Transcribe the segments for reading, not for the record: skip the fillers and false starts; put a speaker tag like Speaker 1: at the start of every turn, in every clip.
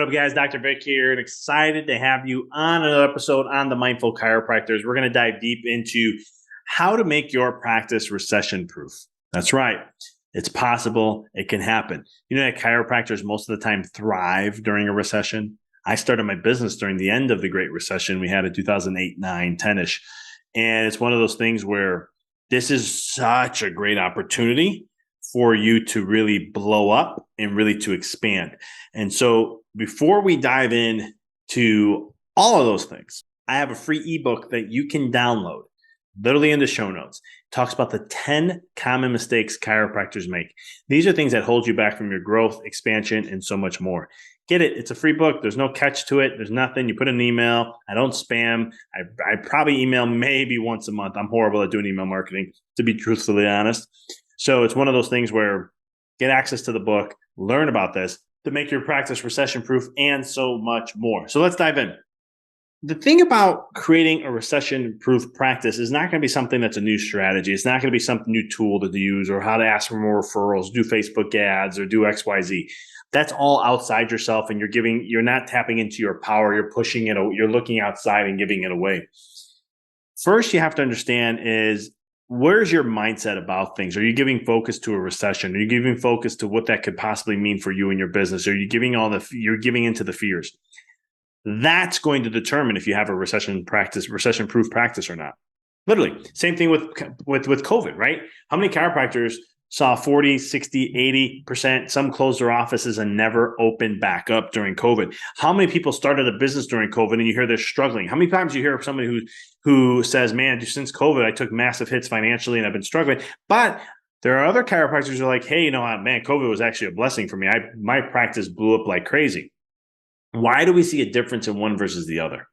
Speaker 1: up, guys? Dr. Vic here, and excited to have you on another episode on the Mindful Chiropractors. We're going to dive deep into how to make your practice recession proof. That's right. It's possible. It can happen. You know that chiropractors most of the time thrive during a recession? I started my business during the end of the Great Recession. We had it 2008, 9, 10-ish. And it's one of those things where this is such a great opportunity for you to really blow up and really to expand. And so before we dive in to all of those things, I have a free ebook that you can download literally in the show notes. It talks about the 10 common mistakes chiropractors make. These are things that hold you back from your growth, expansion, and so much more. Get it. It's a free book. There's no catch to it. There's nothing. You put in an email. I don't spam. I probably email maybe once a month. I'm horrible at doing email marketing, to be truthfully honest. So it's one of those things where get access to the book, learn about this to make your practice recession proof and so much more. So let's dive in. The thing about creating a recession proof practice is not going to be something that's a new strategy. It's not going to be some new tool to use or how to ask for more referrals, do Facebook ads or do XYZ. That's all outside yourself, and you're not tapping into your power. You're pushing it. You're looking outside and giving it away. First, you have to understand is, where's your mindset about things? Are you giving focus to a recession? Are you giving focus to what that could possibly mean for you and your business? Are you giving into the fears? That's going to determine if you have a recession proof practice or not. Literally, same thing with COVID, right? How many chiropractors saw 40, 60, 80%, some closed their offices and never opened back up during COVID? How many people started a business during COVID and you hear they're struggling? How many times you hear of somebody who says, man, since COVID, I took massive hits financially and I've been struggling. But there are other chiropractors who are like, hey, you know what, man, COVID was actually a blessing for me. My practice blew up like crazy. Why do we see a difference in one versus the other?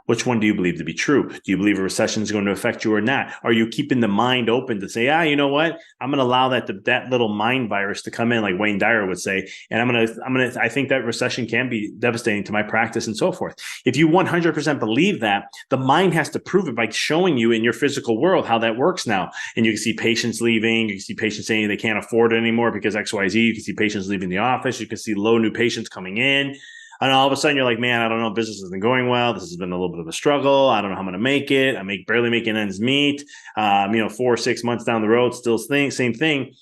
Speaker 1: Which one do you believe to be true? Do you believe a recession is going to affect you or not? Are you keeping the mind open to say, you know what? I'm going to allow that little mind virus to come in, like Wayne Dyer would say, and I think that recession can be devastating to my practice and so forth. If you 100% believe that, the mind has to prove it by showing you in your physical world how that works now. And you can see patients leaving. You can see patients saying they can't afford it anymore because XYZ. You can see patients leaving the office. You can see low new patients coming in. And all of a sudden you're like, man, I don't know, business isn't going well. This has been a little bit of a struggle. I don't know how I'm going to make it. Barely making ends meet. 4 or 6 months down the road, still same thing.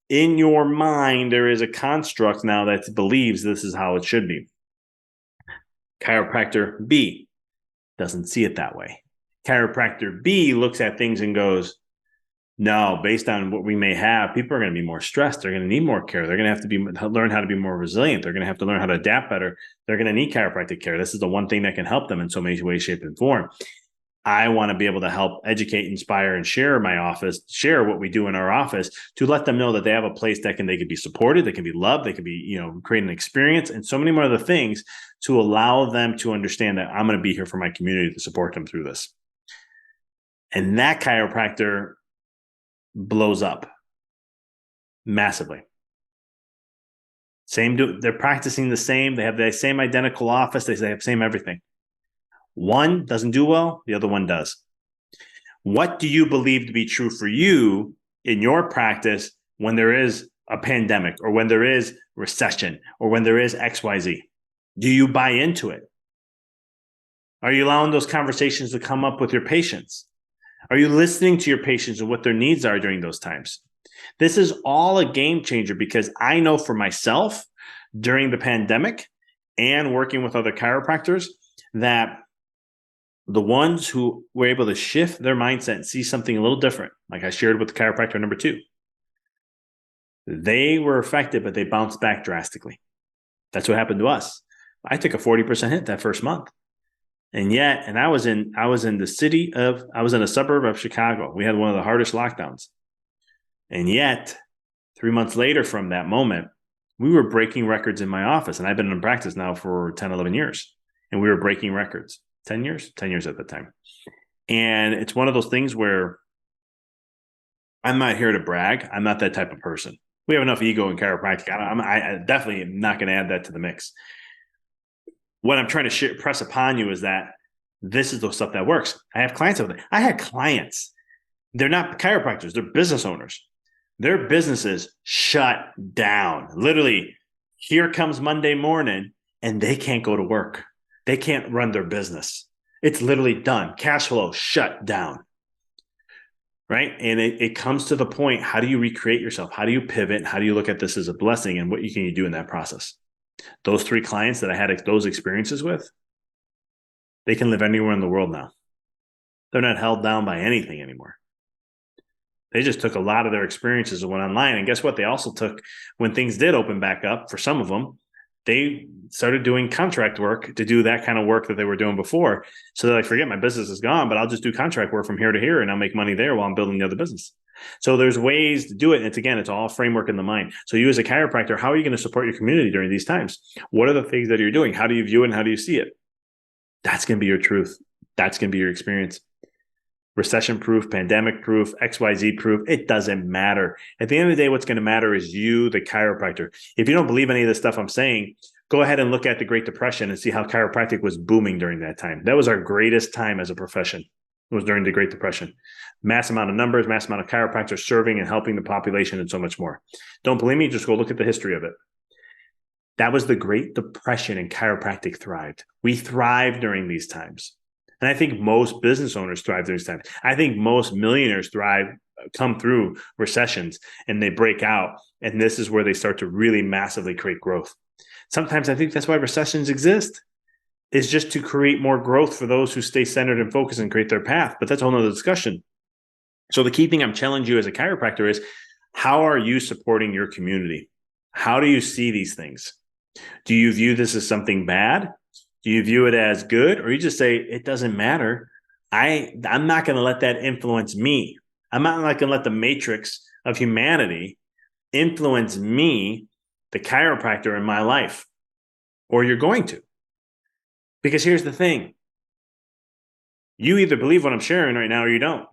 Speaker 1: In your mind, there is a construct now that believes this is how it should be. Chiropractor B doesn't see it that way. Chiropractor B looks at things and goes, no, based on what we may have, people are going to be more stressed. They're going to need more care. They're going to have to learn how to be more resilient. They're going to have to learn how to adapt better. They're going to need chiropractic care. This is the one thing that can help them in so many ways, shape, and form. I want to be able to help educate, inspire, and share what we do in our office to let them know that they have a place that they can be supported, they can be loved, they can be, create an experience, and so many more other things to allow them to understand that I'm going to be here for my community to support them through this. And that chiropractor blows up massively. They're practicing the same. They have the same identical office. They have same everything. One doesn't do well. The other one does. What do you believe to be true for you in your practice when there is a pandemic or when there is recession or when there is XYZ? Do you buy into it? Are you allowing those conversations to come up with your patients? Are you listening to your patients and what their needs are during those times? This is all a game changer because I know for myself during the pandemic and working with other chiropractors that the ones who were able to shift their mindset and see something a little different, like I shared with the chiropractor number 2, they were affected, but they bounced back drastically. That's what happened to us. I took a 40% hit that first month. And I was in a suburb of Chicago. We had one of the hardest lockdowns. And yet, 3 months later from that moment, we were breaking records in my office. And I've been in practice now for 10, 11 years. And we were breaking records. 10 years? 10 years at the time. And it's one of those things where I'm not here to brag. I'm not that type of person. We have enough ego in chiropractic. I definitely am not going to add that to the mix. What I'm trying to press upon you is that this is the stuff that works. I have clients over there. I had clients. They're not chiropractors. They're business owners. Their businesses shut down. Literally, here comes Monday morning, and they can't go to work. They can't run their business. It's literally done. Cash flow shut down. Right. And it comes to the point, how do you recreate yourself? How do you pivot? How do you look at this as a blessing? And what can you do in that process? Those 3 clients that I had those experiences with, they can live anywhere in the world now. They're not held down by anything anymore. They just took a lot of their experiences and went online. And guess what? They also took, when things did open back up, for some of them, they started doing contract work to do that kind of work that they were doing before. So they're like, forget my business is gone, but I'll just do contract work from here to here and I'll make money there while I'm building the other business. So there's ways to do it. And it's all framework in the mind. So you as a chiropractor, how are you going to support your community during these times? What are the things that you're doing? How do you view it and how do you see it? That's going to be your truth. That's going to be your experience. Recession proof, pandemic proof, XYZ proof, it doesn't matter. At the end of the day, what's going to matter is you, the chiropractor. If you don't believe any of the stuff I'm saying, go ahead and look at the Great Depression and see how chiropractic was booming during that time. That was our greatest time as a profession. It was during the Great Depression. Mass amount of numbers, mass amount of chiropractors serving and helping the population and so much more. Don't believe me? Just go look at the history of it. That was the Great Depression, and chiropractic thrived. We thrived during these times. And I think most business owners thrive during these times. I think most millionaires come through recessions and they break out. And this is where they start to really massively create growth. Sometimes I think that's why recessions exist, is just to create more growth for those who stay centered and focused and create their path. But that's a whole nother discussion. So the key thing I'm challenging you as a chiropractor is, how are you supporting your community? How do you see these things? Do you view this as something bad? Do you view it as good? Or you just say, it doesn't matter. I'm not going to let that influence me. I'm not going to let the matrix of humanity influence me, the chiropractor, in my life. Or you're going to. Because here's the thing. You either believe what I'm sharing right now or you don't.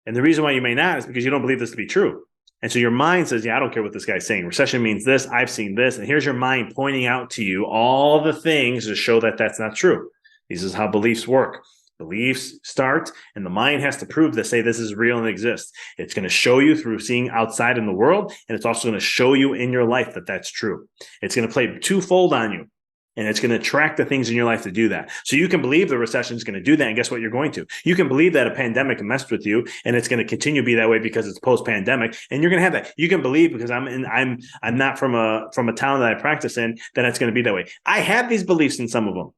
Speaker 1: And the reason why you may not is because you don't believe this to be true. And so your mind says, yeah, I don't care what this guy's saying. Recession means this. I've seen this. And here's your mind pointing out to you all the things to show that that's not true. This is how beliefs work. Beliefs start, and the mind has to prove to say this is real and exists. It's going to show you through seeing outside in the world, and it's also going to show you in your life that that's true. It's going to play twofold on you. And it's going to attract the things in your life to do that. So you can believe the recession is going to do that. And guess what? You're going to. You can believe that a pandemic messed with you and it's going to continue to be that way because it's post-pandemic. And you're going to have that. You can believe, because I'm not from a town that I practice in, that it's going to be that way. I had these beliefs in some of them.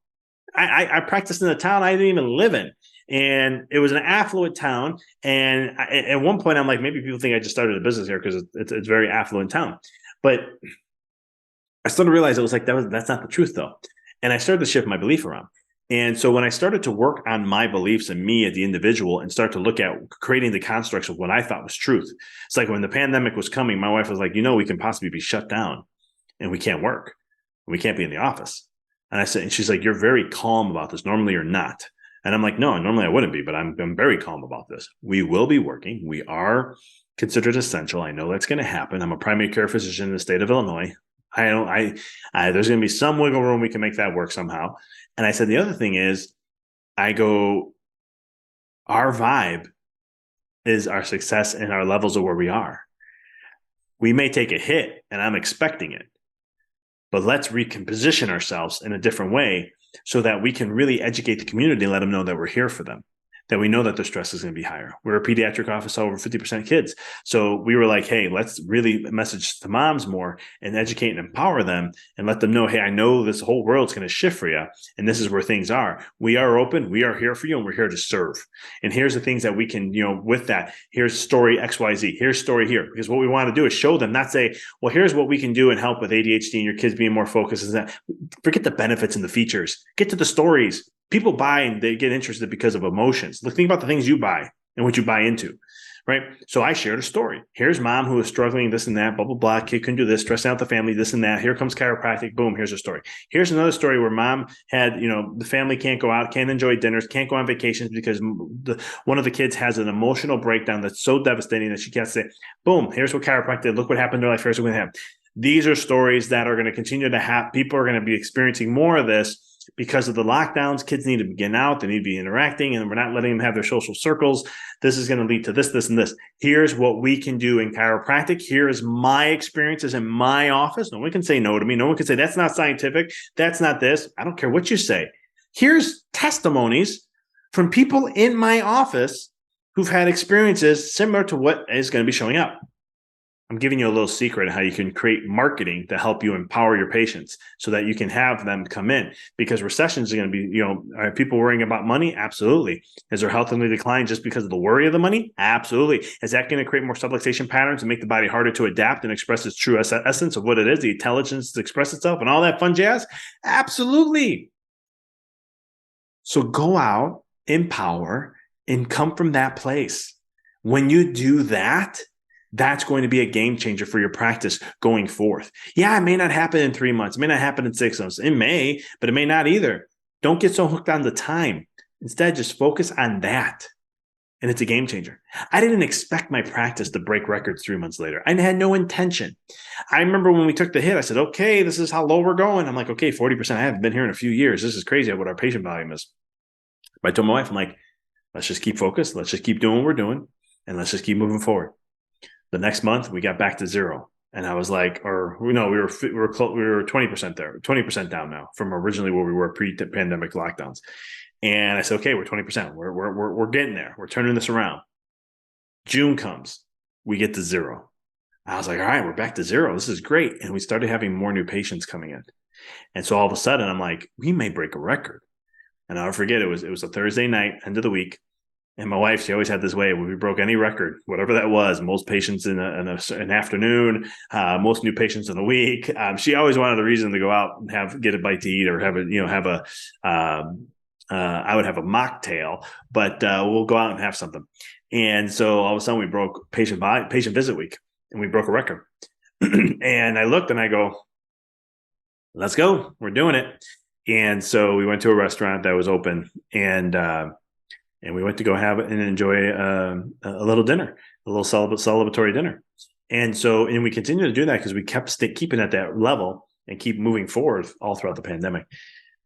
Speaker 1: I practiced in a town I didn't even live in. And it was an affluent town. And at one point, I'm like, maybe people think I just started a business here because it's a very affluent town. But I started to realize it was like, that's not the truth though. And I started to shift my belief around. And so when I started to work on my beliefs and me as the individual and start to look at creating the constructs of what I thought was truth, it's like when the pandemic was coming, my wife was like, we can possibly be shut down and we can't work. We can't be in the office. And I said, and she's like, you're very calm about this. Normally you're not. And I'm like, no, normally I wouldn't be, but I'm very calm about this. We will be working. We are considered essential. I know that's going to happen. I'm a primary care physician in the state of Illinois. There's going to be some wiggle room. We can make that work somehow. And I said, the other thing is, our vibe is our success and our levels of where we are. We may take a hit, and I'm expecting it, but let's recomposition ourselves in a different way so that we can really educate the community and let them know that we're here for them, that we know that their stress is going to be higher. We're a pediatric office, over 50% kids. So we were like, hey, let's really message the moms more and educate and empower them and let them know, hey, I know this whole world's going to shift for you. And this is where things are. We are open. We are here for you. And we're here to serve. And here's the things that we can, with that, here's story XYZ, here's story here. Because what we want to do is show them, not say, well, here's what we can do and help with ADHD and your kids being more focused. Is that forget the benefits and the features. Get to the stories. People buy and they get interested because of emotions. Look, think about the things you buy and what you buy into, right? So I shared a story. Here's mom who is struggling, this and that, blah, blah, blah. Kid couldn't do this, stressing out the family, this and that. Here comes chiropractic. Boom, here's a story. Here's another story where mom had, the family can't go out, can't enjoy dinners, can't go on vacations because one of the kids has an emotional breakdown that's so devastating that she can't say, boom, here's what chiropractic did. Look what happened to her life. Here's what we have. These are stories that are going to continue to happen. People are going to be experiencing more of this. because of the lockdowns, kids need to be getting out, they need to be interacting, and we're not letting them have their social circles. This is going to lead to this, this, and this. Here's what we can do in chiropractic. Here is my experiences in my office. No one can say no to me. No one can say that's not scientific. That's not this. I don't care what you say. Here's testimonies from people in my office who've had experiences similar to what is going to be showing up. I'm giving you a little secret on how you can create marketing to help you empower your patients so that you can have them come in, because recessions are going to be, are people worrying about money? Absolutely. Is their health going to decline just because of the worry of the money? Absolutely. Is that going to create more subluxation patterns and make the body harder to adapt and express its true essence of what it is, the intelligence to express itself and all that fun jazz? Absolutely. So go out, empower, and come from that place. When you do that, that's going to be a game changer for your practice going forth. Yeah, it may not happen in 3 months. It may not happen in 6 months. It may, but it may not either. Don't get so hooked on the time. Instead, just focus on that. And it's a game changer. I didn't expect my practice to break records 3 months later. I had no intention. I remember when we took the hit, I said, okay, this is how low we're going. I'm like, okay, 40%. I haven't been here in a few years. This is crazy what our patient volume is. But I told my wife, I'm like, let's just keep focused. Let's just keep doing what we're doing. And let's just keep moving forward. The next month we got back to zero, and I was like, we were 20% there, 20% down now from originally where we were pre-pandemic lockdowns. And I said, okay, we're 20%. We're getting there. We're turning this around. June comes, we get to zero. I was like, all right, we're back to zero. This is great. And we started having more new patients coming in, and so all of a sudden I'm like, we may break a record. And I'll never forget, it was a Thursday night, end of the week. And my wife, she always had this way when we broke any record, whatever that was, most patients in an afternoon, most new patients in a week. She always wanted a reason to go out and get a bite to eat or I would have a mocktail, but we'll go out and have something. And so all of a sudden we broke patient visit week, and we broke a record. And I looked and I go, let's go. We're doing it. And so we went to a restaurant that was open, and we went to go have and enjoy a little dinner, a little celebratory dinner. And we continue to do that because we kept keeping at that level and keep moving forward all throughout the pandemic.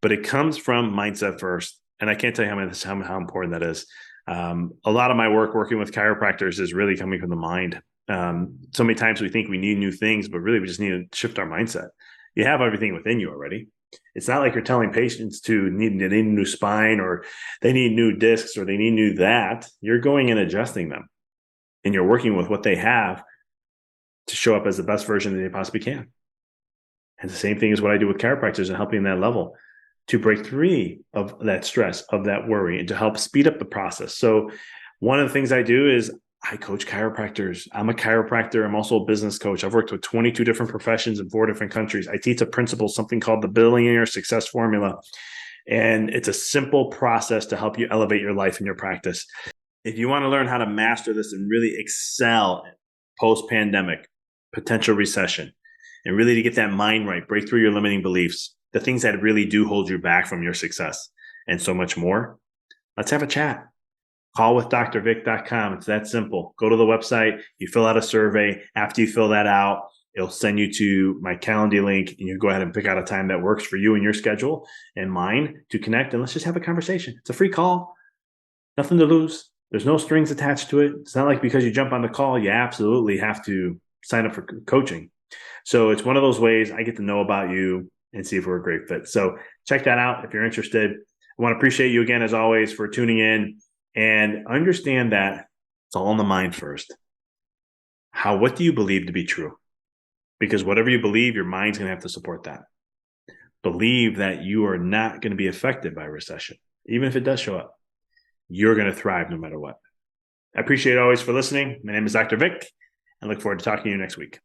Speaker 1: But it comes from mindset first. And I can't tell you how important that is. A lot of my work working with chiropractors is really coming from the mind. So many times we think we need new things, but really we just need to shift our mindset. You have everything within you already. It's not like you're telling patients they need a new spine, or they need new discs, or they need new that. You're going and adjusting them, and you're working with what they have to show up as the best version that they possibly can. And the same thing is what I do with chiropractors and helping that level to break free of that stress, of that worry, and to help speed up the process. So one of the things I do is I coach chiropractors. I'm a chiropractor. I'm also a business coach. I've worked with 22 different professions in 4 different countries. I teach a principle, something called the Billionaire Success Formula. And it's a simple process to help you elevate your life and your practice. If you want to learn how to master this and really excel post-pandemic, potential recession, and really to get that mind right, break through your limiting beliefs, the things that really do hold you back from your success, and so much more, let's have a chat. Callwithdrvic.com. It's that simple. Go to the website, you fill out a survey. After you fill that out, it'll send you to my Calendly link, and you go ahead and pick out a time that works for you and your schedule and mine to connect, and let's just have a conversation. It's a free call. Nothing to lose. There's no strings attached to it. It's not like because you jump on the call, you absolutely have to sign up for coaching. So it's one of those ways I get to know about you and see if we're a great fit. So check that out if you're interested. I want to appreciate you again, as always, for tuning in. And understand that it's all in the mind first. What do you believe to be true? Because whatever you believe, your mind's going to have to support that. Believe that you are not going to be affected by recession. Even if it does show up, you're going to thrive no matter what. I appreciate it always for listening. My name is Dr. Vic. I look forward to talking to you next week.